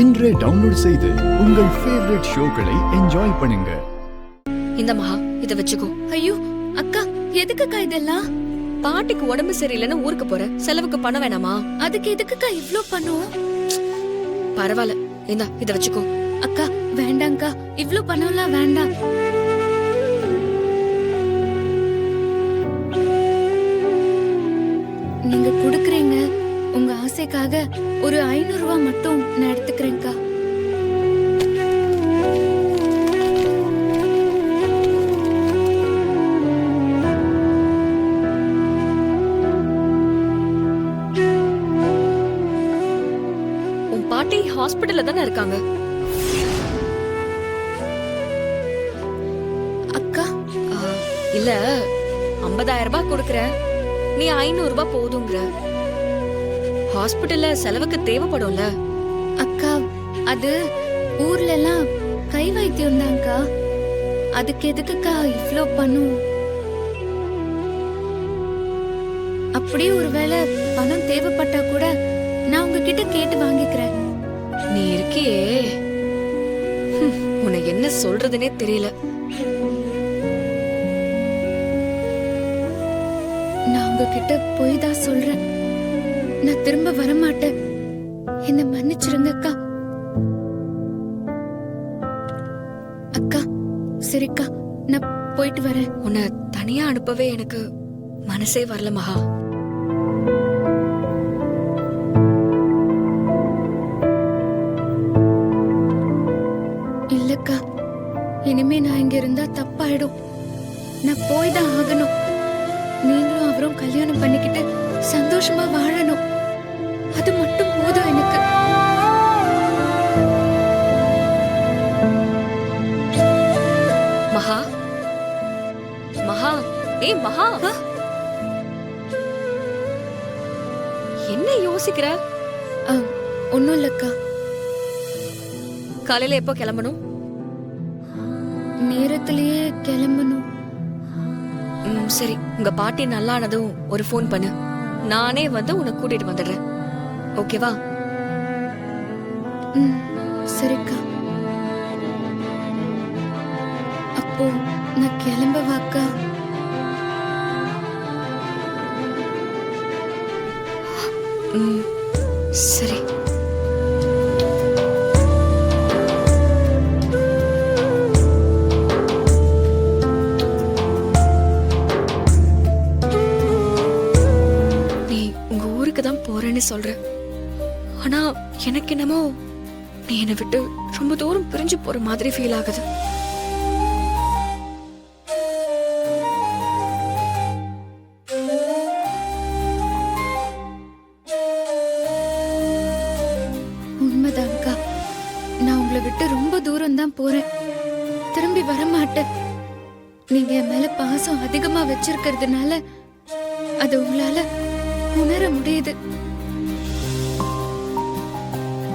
இன்றே டவுன்லோட் செய்து உங்கள் ஃபேவரட் ஷோக்களை என்ஜாய் பண்ணுங்க. இந்த மகா இத வச்சுக்கோ. ஐயோ அக்கா, எதுக்குக்கா இதெல்லாம்? பாட்டிக்கு உடம்பு சரியில்லைன்னு ஊருக்கு போற, செலவுக்கு பணம் வேணாமா? அதுக்கு எதுக்குக்கா இவ்ளோ பண்ணுவோம்? பரவாயில்ல, இந்தா இத வச்சுக்கோ. அக்கா வேண்டாங்க்கா, இவ்ளோ பணம்லாம் வேண்டாம். நீங்க குடுக்குறீங்க, உங்க ஆசைக்காக ஒரு 500 ரூபாய் மட்டும் நான் எடுத்துக்கிறேன்க்கா. உன் பாட்டி ஹாஸ்பிடல்ல தானே இருக்காங்க. அக்கா இல்ல, 50,000 ரூபாய் கொடுக்கறேன், நீ 500 ரூபாய் போதுங்கிற. ஹாஸ்பிடல்ல செலவுக்கு தேவைப்படும்ல. அக்கா அது ஊர்ல எல்லாம் கை வைத்தியம் தான்க்கா, அதுக்கு எதுக்குக்கா இவ்ளோ பண்ணும்? அப்படியே ஒருவேளை பணம் தேவைப்பட்டா கூட நான் உங்ககிட்ட கேட்டு வாங்கிக்கிறேன். நீ இருக்கியே, உன்னை என்ன சொல்றதுனே தெரியல. நான் உங்ககிட்ட போய் தான் சொல்றேன், நான் திரும்ப வரமாட்டேன். என்ன மன்னிச்சிருங்க அக்கா. அக்கா சரிக்கா, நான் போயிட்டு வரேன். உன்னை தனியா அனுப்பவே எனக்கு மனசே வரல மகா. இல்லக்கா, இனிமே நான் இங்க இருந்தா தப்பாயிடும். நான் போய் தான் ஆகணும். நீங்களும் அவரும் கல்யாணம் பண்ணிக்கிட்டு சந்தோஷமா வாழணும், அது மட்டும் போதும் எனக்கு. மகா, மகா, ஏய் மகா, என்ன யோசிக்கிற? ஒன்னும் இல்லக்கா. காலையில எப்போ கிளம்பணும்? நேரத்திலேயே கிளம்பணும். சரி, உங்க பாட்டி நல்லானதும் ஒரு ஃபோன் பண்ணு, நானே வந்து உன்னை கூட்டிட்டு வந்துடுறேன். ஓகேவா? சரிக்கா. அப்போ நான் கிளம்பவாக்கா? சரி. போறேன்னு சொல்ற, ஆனா எனக்கு என்னமோ நீ என்னை விட்டு ரொம்ப தூரம் பிரிஞ்சு போற மாதிரி ஃபீல் ஆகுது. உண்மைதான்க்கா, நான் உங்களை விட்டு ரொம்ப தூரம் தான் போறேன், திரும்பி வர மாட்டேன். நீங்க என் மேல பாசம் அதிகமா வச்சிருக்கிறதுனால அது உங்களால உணர முடியுது.